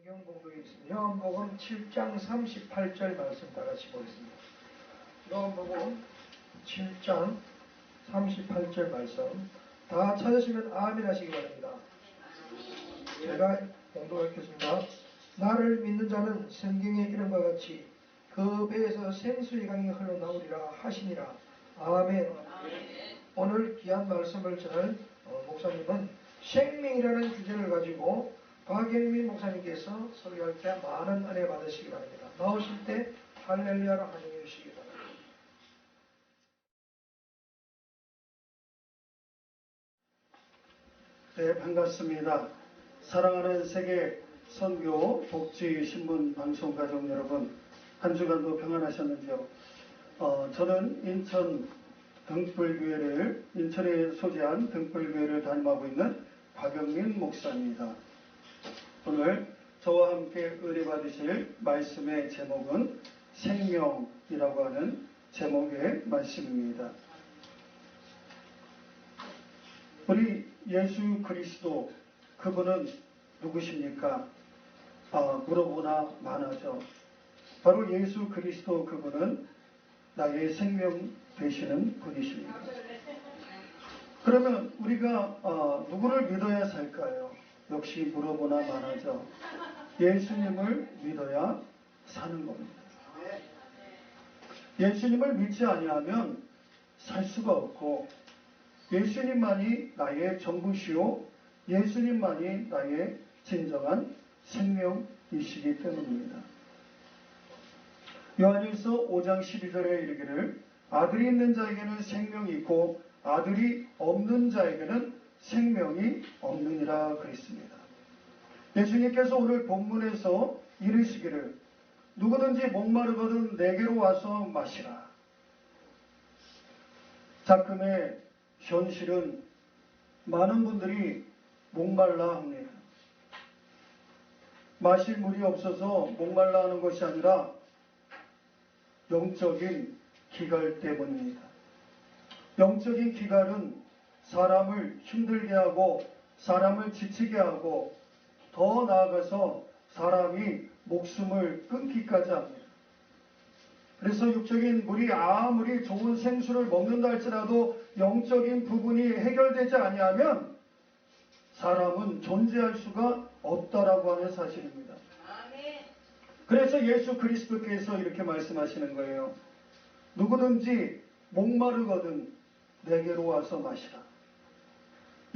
성경 봉독이겠습니다. 요한복음 7장 38절 말씀 다 같이 보겠습니다. 요한복음 7장 38절 말씀 다 찾으시면 아멘 하시기 바랍니다. 제가 봉독하겠습니다. 나를 믿는 자는 성경의 이름과 같이 그 배에서 생수의 강이 흘러나오리라 하시니라. 아멘. 오늘 귀한 말씀을 전할 목사님은 생명이라는 주제를 가지고 박영민 목사님께서 설교할 때 많은 은혜 받으시기 바랍니다. 나오실 때 할렐루야로 환영해 주시기 바랍니다. 네, 반갑습니다. 사랑하는 세계 선교 복지 신문 방송 가족 여러분, 한 주간도 평안하셨는지요? 저는 인천에 소재한 등불교회를 담임하고 있는 박영민 목사입니다. 오늘 저와 함께 은혜 받으실 말씀의 제목은 생명이라고 하는 제목의 말씀입니다. 우리 예수 그리스도, 그분은 누구십니까? 물어보나 마나죠. 바로 예수 그리스도, 그분은 나의 생명 되시는 분이십니다. 그러면 우리가 누구를 믿어야 살까요? 역시 물어보나 마나죠. 예수님을 믿어야 사는 겁니다. 예수님을 믿지 아니하면 살 수가 없고, 예수님만이 나의 전부시오, 예수님만이 나의 진정한 생명이시기 때문입니다. 요한일서 5장 12절에 이르기를 아들이 있는 자에게는 생명이 있고 아들이 없는 자에게는 생명이 없느니라 그랬습니다. 예수님께서 오늘 본문에서 이르시기를 누구든지 목마르거든 내게로 와서 마시라. 작금의 현실은 많은 분들이 목말라 합니다. 마실 물이 없어서 목말라 하는 것이 아니라 영적인 기갈 때문입니다. 영적인 기갈은 사람을 힘들게 하고 사람을 지치게 하고 더 나아가서 사람이 목숨을 끊기까지 합니다. 그래서 육적인 물이 아무리 좋은 생수를 먹는다 할지라도 영적인 부분이 해결되지 아니하면 사람은 존재할 수가 없다라고 하는 사실입니다. 그래서 예수 그리스도께서 이렇게 말씀하시는 거예요. 누구든지 목마르거든 내게로 와서 마시라.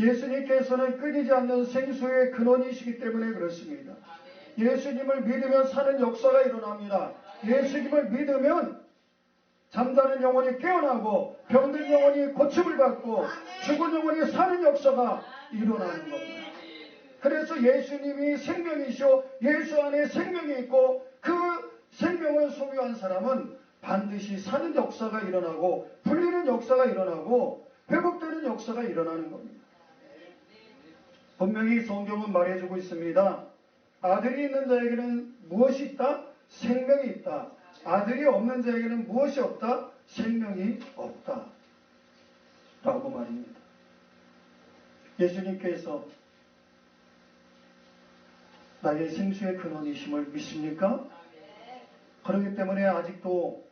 예수님께서는 끊이지 않는 생수의 근원이시기 때문에 그렇습니다. 예수님을 믿으면 사는 역사가 일어납니다. 예수님을 믿으면 잠자는 영혼이 깨어나고 병든 영혼이 고침을 받고 죽은 영혼이 사는 역사가 일어나는 겁니다. 그래서 예수님이 생명이시오, 예수 안에 생명이 있고 그 생명을 소유한 사람은 반드시 사는 역사가 일어나고 풀리는 역사가 일어나고 회복되는 역사가 일어나는 겁니다. 분명히 성경은 말해주고 있습니다. 아들이 있는 자에게는 무엇이 있다? 생명이 있다. 아들이 없는 자에게는 무엇이 없다? 생명이 없다. 라고 말입니다. 예수님께서 나의 생수의 근원이심을 믿습니까? 그렇기 때문에 아직도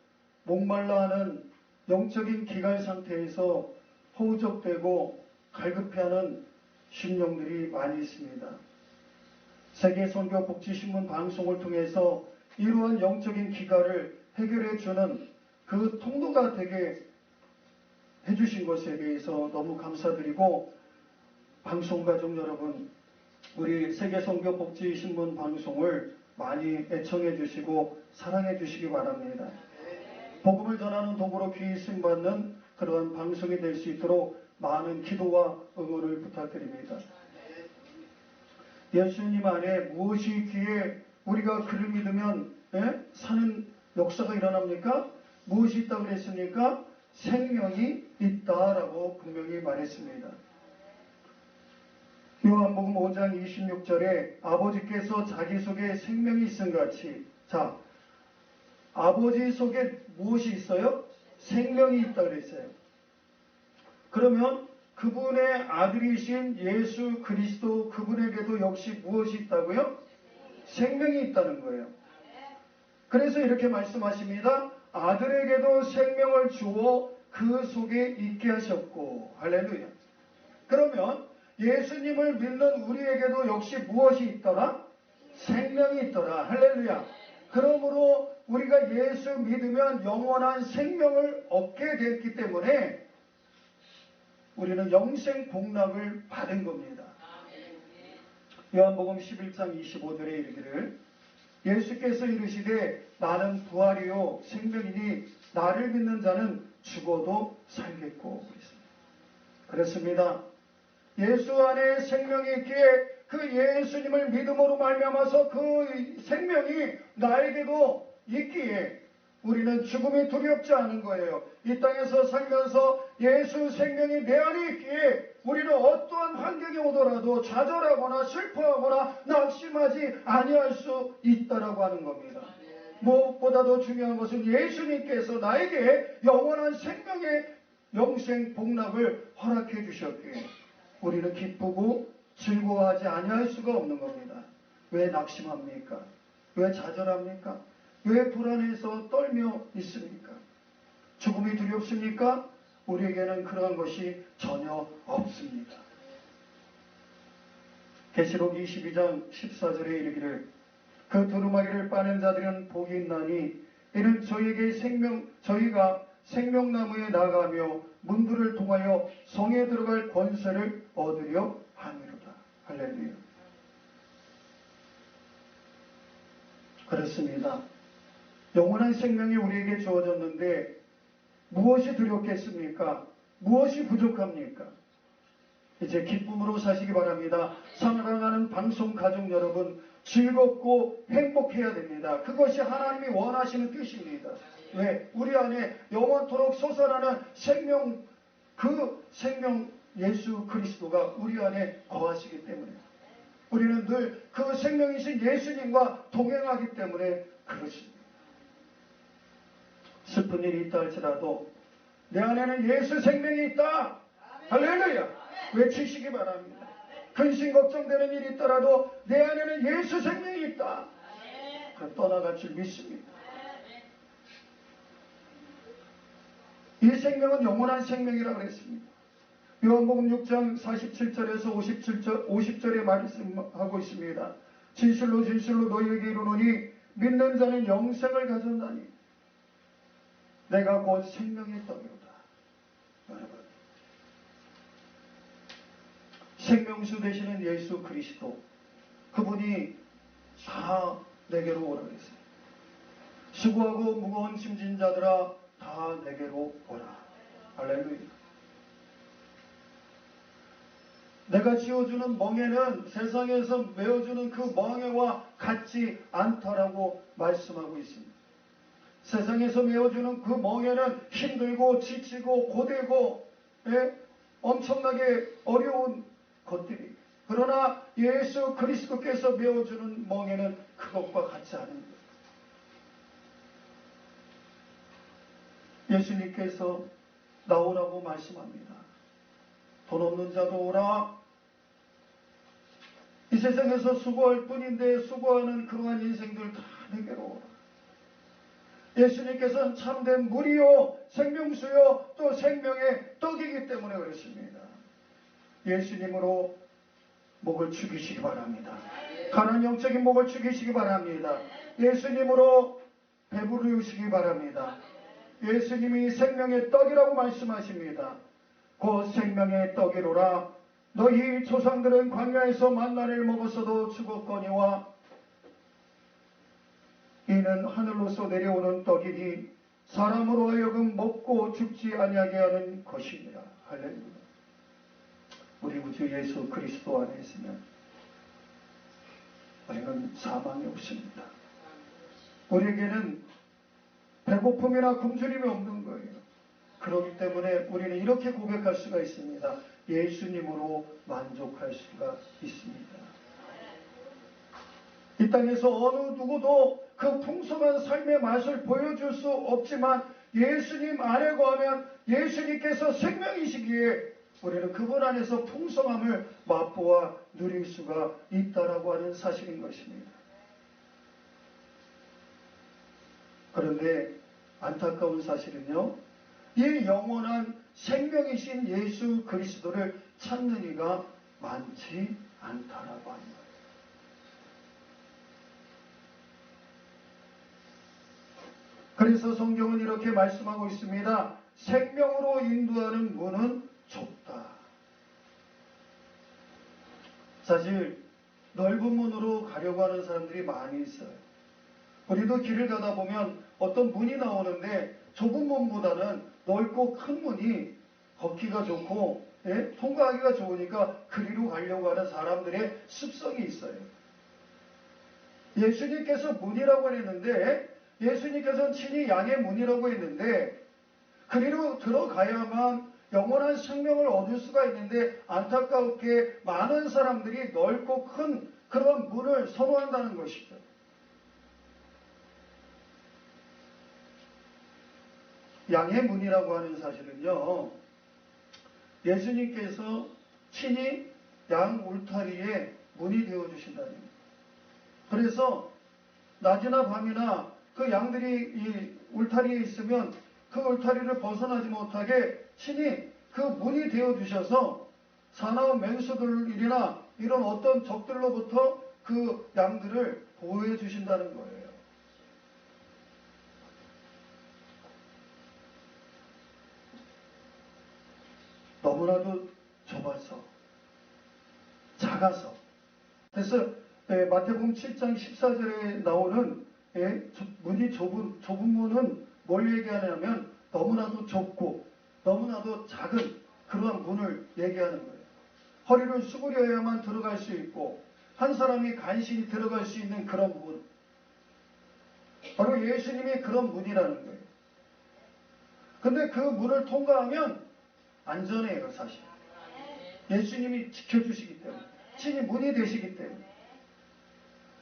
목말라 하는 영적인 기갈 상태에서 허우적대고 갈급해하는 심령들이 많이 있습니다. 세계선교복지신문 방송을 통해서 이러한 영적인 기갈을 해결해 주는 그 통로가 되게 해주신 것에 대해서 너무 감사드리고, 방송가족 여러분, 우리 세계선교복지신문 방송을 많이 애청해 주시고 사랑해 주시기 바랍니다. 복음을 전하는 도구로 귀히 쓰임받는 그러한 방송이 될 수 있도록 많은 기도와 응원을 부탁드립니다. 예수님 안에 무엇이 있기에 우리가 그를 믿으면 사는 역사가 일어납니까? 무엇이 있다고 그랬습니까? 생명이 있다라고 분명히 말했습니다. 요한복음 5장 26절에 아버지께서 자기 속에 생명이 있음 같이, 자, 아버지 속에 무엇이 있어요? 생명이 있다 그랬어요. 그러면 그분의 아들이신 예수 그리스도, 그분에게도 역시 무엇이 있다고요? 생명이 있다는 거예요. 그래서 이렇게 말씀하십니다. 아들에게도 생명을 주어 그 속에 있게 하셨고. 할렐루야. 그러면 예수님을 믿는 우리에게도 역시 무엇이 있더라? 생명이 있더라. 할렐루야. 그러므로 우리가 예수 믿으면 영원한 생명을 얻게 됐기 때문에 우리는 영생 복락을 받은 겁니다. 요한복음 11장 25절에 이르기를 예수께서 이르시되 나는 부활이요 생명이니 나를 믿는 자는 죽어도 살겠고 그렇습니다. 예수 안에 생명이 있기에 그 예수님을 믿음으로 말미암아서 그 생명이 나에게도 있기에 우리는 죽음이 두렵지 않은 거예요. 이 땅에서 살면서 예수 생명이 내 안에 있기에 우리는 어떠한 환경이 오더라도 좌절하거나 슬퍼하거나 낙심하지 아니할 수 있다라고 하는 겁니다. 무엇보다도 중요한 것은 예수님께서 나에게 영원한 생명의 영생 복락을 허락해 주셨기에 우리는 기쁘고 즐거워하지 아니할 수가 없는 겁니다. 왜 낙심합니까? 왜 좌절합니까? 왜 불안해서 떨며 있습니까? 죽음이 두렵습니까? 우리에게는 그러한 것이 전혀 없습니다. 계시록 22장 14절에 이르기를 그 두루마기를 빠는 자들은 복이 있나니 이는 저희가 생명나무에 나가며 문들을 통하여 성에 들어갈 권세를 얻으려 함이로다. 할렐루야. 그렇습니다. 영원한 생명이 우리에게 주어졌는데 무엇이 두렵겠습니까? 무엇이 부족합니까? 이제 기쁨으로 사시기 바랍니다. 사랑하는 방송 가족 여러분, 즐겁고 행복해야 됩니다. 그것이 하나님이 원하시는 뜻입니다. 왜? 우리 안에 영원토록 솟아나는 생명, 그 생명 예수 그리스도가 우리 안에 거하시기 때문에 우리는 늘 그 생명이신 예수님과 동행하기 때문에 그렇습니다. 슬픈 일이 있다 할지라도 내 안에는 예수 생명이 있다. 할렐루야. 외치시기 바랍니다. 근심 걱정되는 일이 있더라도 내 안에는 예수 생명이 있다. 그럼 떠나갈 줄 믿습니다. 이 생명은 영원한 생명이라고 그랬습니다. 요한복음 6장 47절에서 50절에 말씀하고 있습니다. 진실로 진실로 너희에게 이르노니 믿는 자는 영생을 가졌나니 내가 곧 생명의 떡이로다. 여러분, 생명수 되시는 예수 그리스도, 그분이 다 내게로 오라 그랬어요. 수고하고 무거운 짐진 자들아 다 내게로 오라. 할렐루야. 내가 지어주는 멍에는 세상에서 메어주는 그 멍에와 같지 않다라고 말씀하고 있습니다. 세상에서 메어주는 그 멍에는 힘들고 지치고 고되고 엄청나게 어려운 것들이, 그러나 예수 그리스도께서 메어주는 멍에는 그것과 같지 않은 것. 예수님께서 나오라고 말씀합니다. 돈 없는 자도 오라. 이 세상에서 수고할 뿐인데 수고하는 그러한 인생들 다 내게로 오라. 예수님께서는 참된 물이요 생명수요 또 생명의 떡이기 때문에 그렇습니다. 예수님으로 목을 축이시기 바랍니다. 가난 영적인 목을 축이시기 바랍니다. 예수님으로 배부르시기 바랍니다. 예수님이 생명의 떡이라고 말씀하십니다. 곧 생명의 떡이로라. 너희 조상들은 광야에서 만나를 먹었어도 죽었거니와 이는 하늘로서 내려오는 떡이니 사람으로 하여금 먹고 죽지 아니하게 하는 것입니다. 할렐루야. 우리 구주 예수 그리스도 안에 있으면 우리는 사망이 없습니다. 우리에게는 배고픔이나 굶주림이 없는 거예요. 그렇기 때문에 우리는 이렇게 고백할 수가 있습니다. 예수님으로 만족할 수가 있습니다. 이 땅에서 어느 누구도 그 풍성한 삶의 맛을 보여줄 수 없지만 예수님 안에 거하면 예수님께서 생명이시기에 우리는 그분 안에서 풍성함을 맛보아 누릴 수가 있다라고 하는 사실인 것입니다. 그런데 안타까운 사실은요, 이 영원한 생명이신 예수 그리스도를 찾는 이가 많지 않다라고 하는 거예요. 그래서 성경은 이렇게 말씀하고 있습니다. 생명으로 인도하는 문은 좁다. 사실 넓은 문으로 가려고 하는 사람들이 많이 있어요. 우리도 길을 가다 보면 어떤 문이 나오는데 좁은 문보다는 넓고 큰 문이 걷기가 좋고 통과하기가 좋으니까 그리로 가려고 하는 사람들의 습성이 있어요. 예수님께서 문이라고 했는데, 예수님께서는 친히 양의 문이라고 했는데, 그리로 들어가야만 영원한 생명을 얻을 수가 있는데, 안타깝게 많은 사람들이 넓고 큰 그런 문을 선호한다는 것이죠. 양의 문이라고 하는 사실은요, 예수님께서 친히 양 울타리에 문이 되어주신다는 거예요. 그래서 낮이나 밤이나 그 양들이 이 울타리에 있으면 그 울타리를 벗어나지 못하게 친히 그 문이 되어주셔서 사나운 맹수들이나 이런 어떤 적들로부터 그 양들을 보호해 주신다는 거예요. 너무나도 좁아서, 작아서. 그래서 마태복음 7장 14절에 나오는 문이 좁은 문은 뭘 얘기하냐면 너무나도 좁고 너무나도 작은 그러한 문을 얘기하는 거예요. 허리를 수그려야만 들어갈 수 있고 한 사람이 간신히 들어갈 수 있는 그런 문. 바로 예수님이 그런 문이라는 거예요. 근데 그 문을 통과하면 안전해요, 사실. 예수님이 지켜주시기 때문에. 친히 문이 되시기 때문에.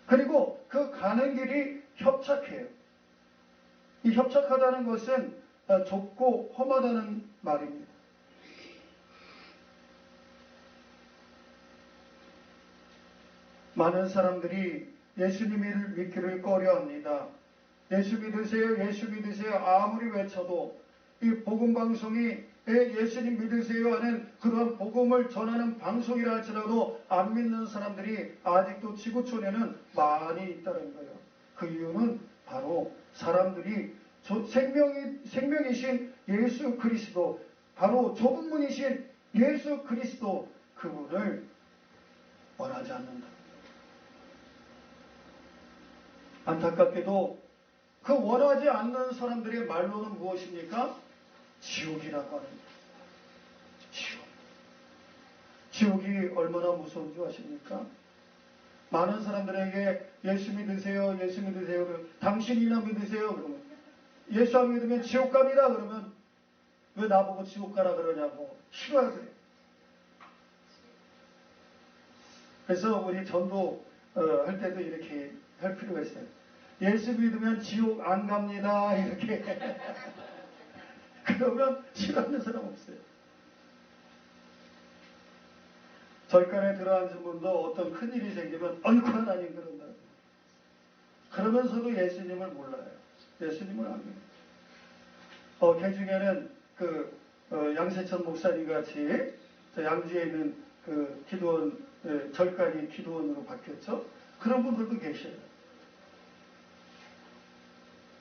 그리고 그 가는 길이 협착해요. 이 협착하다는 것은 좁고 험하다는 말입니다. 많은 사람들이 예수님을 믿기를 꺼려합니다. 예수 믿으세요, 예수 믿으세요 아무리 외쳐도 이 복음방송이 예수님 믿으세요 하는 그런 복음을 전하는 방송이라 할지라도 안 믿는 사람들이 아직도 지구촌에는 많이 있다는 거예요. 그 이유는 바로 사람들이 생명이신 예수 그리스도, 바로 좁은 문이신 예수 그리스도, 그분을 원하지 않는다. 안타깝게도 그 원하지 않는 사람들의 말로는 무엇입니까? 지옥이라고 하는 거예요. 지옥이 얼마나 무서운 줄 아십니까? 많은 사람들에게 예수 믿으세요, 예수 믿으세요. 당신이나 믿으세요. 그러면 예수 안 믿으면 지옥 갑니다. 그러면 왜 나보고 지옥 가라 그러냐고 싫어하세요. 그래서 우리 전도 할 때도 이렇게 할 필요가 있어요. 예수 믿으면 지옥 안 갑니다. 이렇게. 그러면 싫어하는 사람 없어요. 절간에 들어앉은 분도 어떤 큰일이 생기면 어이구 하나님 그런다. 그러면서도 예수님을 몰라요. 예수님을 안 믿어요. 개중에는 양세천 목사님 같이 양주에 있는 그 기도원, 절간이 기도원으로 바뀌었죠. 그런 분들도 계셔요.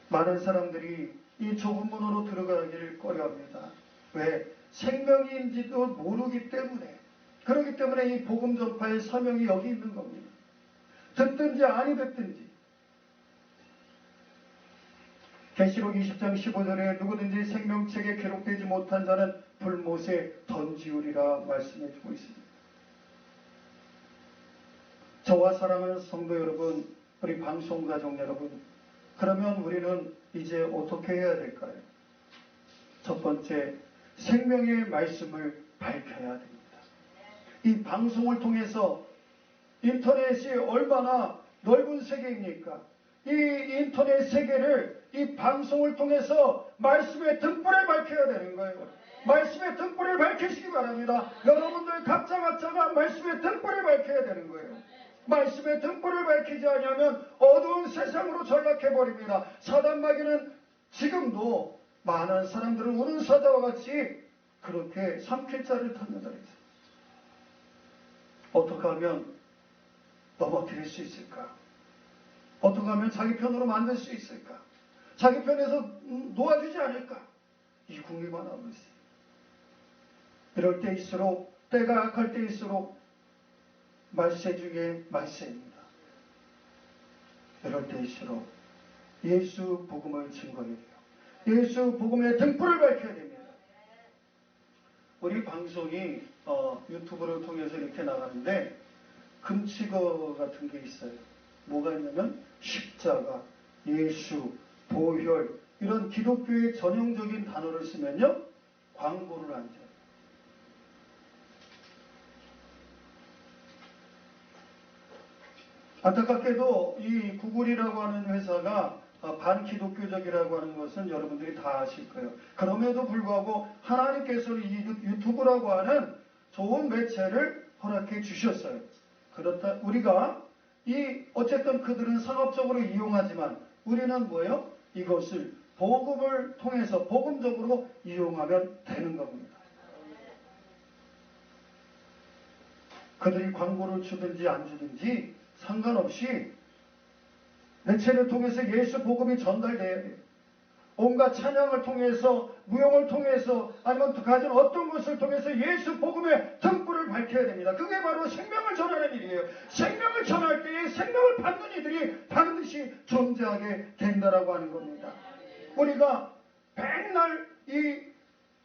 많은 사람들이 이 좁은 문으로 들어가기를 꺼려합니다. 왜? 생명인지도 모르기 때문에. 그렇기 때문에 이 복음 전파의 사명이 여기 있는 겁니다. 듣든지 아니 듣든지. 계시록 20장 15절에 누구든지 생명책에 기록되지 못한 자는 불못에 던지우리라 말씀해 주고 있습니다. 저와 사랑하는 성도 여러분, 우리 방송 가족 여러분, 그러면 우리는 이제 어떻게 해야 될까요? 첫 번째, 생명의 말씀을 밝혀야 됩니다. 이 방송을 통해서 인터넷이 얼마나 넓은 세계입니까? 이 인터넷 세계를 이 방송을 통해서 말씀의 등불을 밝혀야 되는 거예요. 말씀의 등불을 밝히시기 바랍니다. 여러분들 각자가 말씀의 등불을 밝혀야 되는 거예요. 말씀의 등불을 밝히지 아니하면 어두운 세상으로 전락해버립니다. 사단 마귀는 지금도 많은 사람들을 우는 사자와 같이 그렇게 삼킬자를 탔는다 그랬어요. 어떻게 하면 넘어뜨릴 수 있을까? 어떻게 하면 자기 편으로 만들 수 있을까? 자기 편에서 놓아주지 않을까? 이 궁리만 하고 있어요. 이럴 때일수록, 때가 악할 때일수록 말세 중에 말세입니다. 이럴 때일수록 예수 복음을 증거해야 돼요. 예수 복음의 등불을 밝혀야 됩니다. 우리 방송이 유튜브를 통해서 이렇게 나가는데 금치거 같은 게 있어요. 뭐가 있냐면 십자가, 예수, 보혈 이런 기독교의 전형적인 단어를 쓰면요 광고를 안 줘요. 안타깝게도 이 구글이라고 하는 회사가 반기독교적이라고 하는 것은 여러분들이 다 아실 거예요. 그럼에도 불구하고 하나님께서는 이 유튜브라고 하는 좋은 매체를 허락해 주셨어요. 그렇다 우리가 어쨌든 그들은 상업적으로 이용하지만 우리는 뭐예요? 이것을 복음을 통해서 복음적으로 이용하면 되는 겁니다. 그들이 광고를 주든지 안 주든지 상관없이 매체를 통해서 예수 복음이 전달돼야 돼요. 온갖 찬양을 통해서, 무용을 통해서, 아니면 가진 어떤 것을 통해서 예수 복음의 등불을 밝혀야 됩니다. 그게 바로 생명을 전하는 일이에요. 생명을 전할 때에 생명을 받는 이들이 반드시 존재하게 된다라고 하는 겁니다. 우리가 맨날 이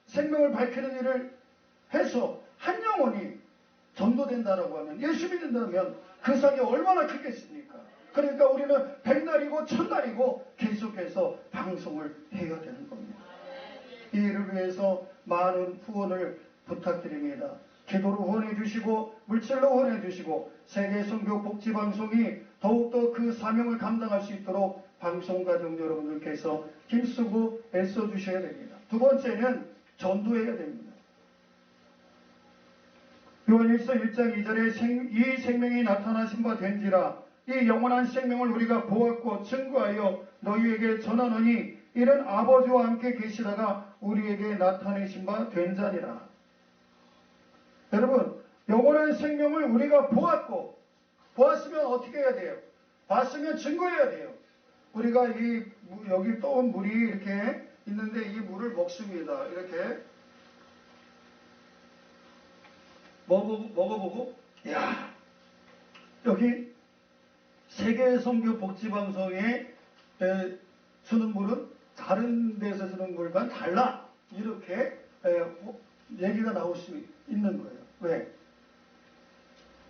생명을 밝히는 일을 해서 한 영혼이 전도된다라고 하면, 예수 믿는다면 그 상이 얼마나 크겠습니까? 그러니까 우리는 백날이고 천날이고 계속해서 방송을 해야 되는 겁니다. 이 일을 위해서 많은 후원을 부탁드립니다. 기도로 후원해 주시고 물질로 후원해 주시고 세계선교복지방송이 더욱더 그 사명을 감당할 수 있도록 방송가족 여러분들께서 힘쓰고 애써 주셔야 됩니다. 두 번째는 전도해야 됩니다. 요한일서 1장 2절에 이 생명이 나타나신 바 된지라 이 영원한 생명을 우리가 보았고 증거하여 너희에게 전하노니 이는 아버지와 함께 계시다가 우리에게 나타내신 바 된 자니라. 여러분 영원한 생명을 우리가 보았으면 어떻게 해야 돼요? 봤으면 증거해야 돼요. 우리가 여기 떠온 물이 이렇게 있는데 이 물을 먹습니다. 이렇게 먹어보고 야 여기 세계선교복지방송에 주는 물은 다른 데서 주는 물과 달라. 이렇게 얘기가 나올 수 있는 거예요. 왜?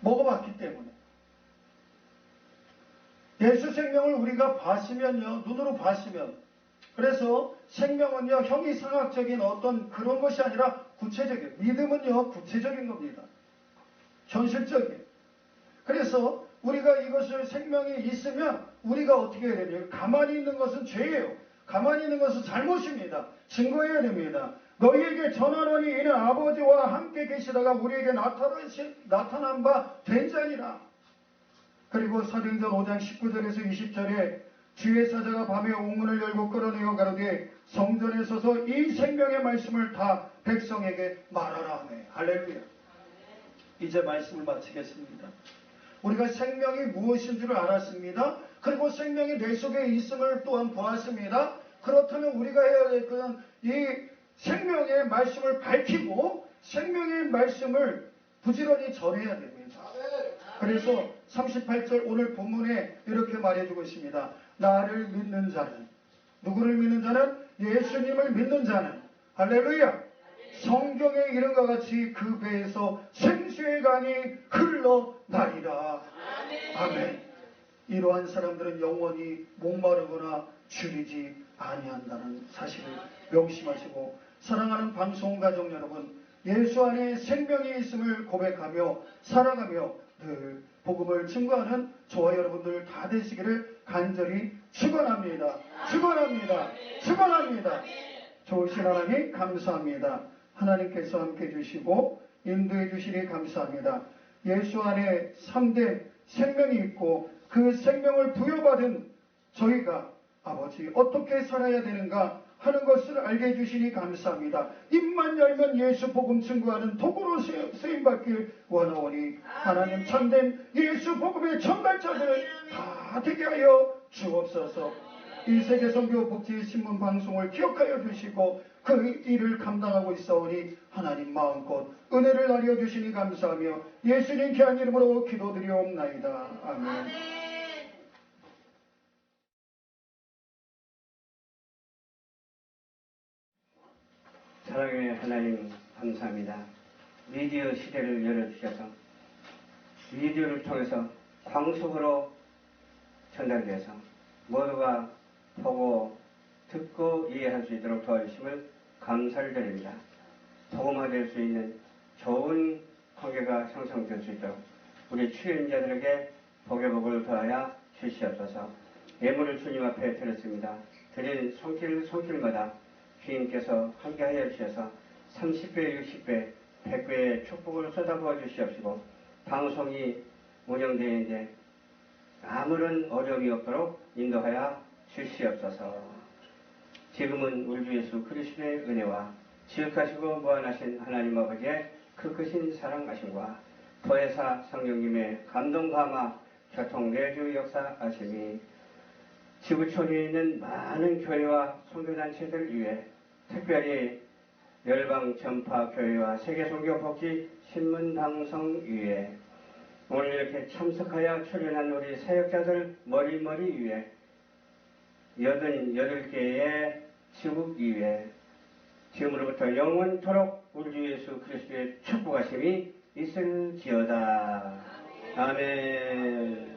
먹어봤기 때문에. 예수 생명을 우리가 봤으면요. 눈으로 봤으면. 그래서 생명은요. 형이상학적인 어떤 그런 것이 아니라 구체적이에요. 믿음은요. 구체적인 겁니다. 현실적이에요. 그래서 우리가 이것을 생명이 있으면 우리가 어떻게 해야 됩니까? 가만히 있는 것은 죄예요. 가만히 있는 것은 잘못입니다. 증거해야 됩니다. 너희에게 전하노니 이는 아버지와 함께 계시다가 우리에게 나타난 바 된 자니라. 그리고 사도행전 5장 19절에서 20절에 주의 사자가 밤에 옥문을 열고 끌어내어 가로되 성전에 서서 이 생명의 말씀을 다 백성에게 말하라 하네. 할렐루야. 이제 말씀을 마치겠습니다. 우리가 생명이 무엇인 줄을 알았습니다. 그리고 생명이 내 속에 있음을 또한 보았습니다. 그렇다면 우리가 해야 될 것은 이 생명의 말씀을 밝히고 생명의 말씀을 부지런히 전해야 됩니다. 그래서 38절 오늘 본문에 이렇게 말해주고 있습니다. 나를 믿는 자는, 누구를 믿는 자는? 예수님을 믿는 자는, 할렐루야, 성경에 이른 것 같이 그 배에서 생수의 강이 흘러나리라. 아멘. 이러한 사람들은 영원히 목마르거나 줄이지 아니한다는 사실을 명심하시고, 사랑하는 방송가족 여러분, 예수 안에 생명이 있음을 고백하며 살아가며 늘 복음을 증거하는 저와 여러분들 다 되시기를 간절히 축원합니다. 축원합니다. 축원합니다. 좋으신 하나님 감사합니다. 하나님께서 함께 해주시고 인도해 주시니 감사합니다. 예수 안에 참된 생명이 있고 그 생명을 부여받은 저희가 아버지 어떻게 살아야 되는가 하는 것을 알게 해주시니 감사합니다. 입만 열면 예수 복음 증거하는 도구로 쓰임받길 원하오니 하나님 참된 예수 복음의 전달자들 다 되게 하여 주옵소서. 이 세계선교 복지신문 방송을 기억하여 주시고 그 일을 감당하고 있사오니 하나님 마음껏 은혜를 알려주시니 감사하며 예수님 귀한 이름으로 기도드리옵나이다. 아멘. 사랑의 하나님 감사합니다. 미디어 시대를 열어주셔서 미디어를 통해서 광속으로 전달돼서 모두가 보고 듣고 이해할 수 있도록 도와주심을 감사를 드립니다. 복음화될 수 있는 좋은 관계가 형성될 수 있도록 우리 출연자들에게 복의 복을 더하여 주시옵소서. 예물을 주님 앞에 드렸습니다. 드린 손길마다 주님께서 함께하여 주셔서 30배, 60배, 100배의 축복을 쏟아부어 주시옵시고 방송이 운영되는데 아무런 어려움이 없도록 인도하여 주시옵소서. 지금은 우리 주 예수 그리스도의 은혜와 지극하시고 무한하신 하나님 아버지의 그 크신 사랑하심과 보혜사 성령님의 감동 감화 교통 내주 역사하심이 지구촌에 있는 많은 교회와 선교단체들 위해 특별히 열방전파교회와 세계선교복지 신문방송 위에 오늘 이렇게 참석하여 출연한 우리 사역자들 머리머리 위에 88개의 지국 위에 지금으로부터 영원토록 우리 주 예수 그리스도의 축복하심이 있을지어다. 아멘.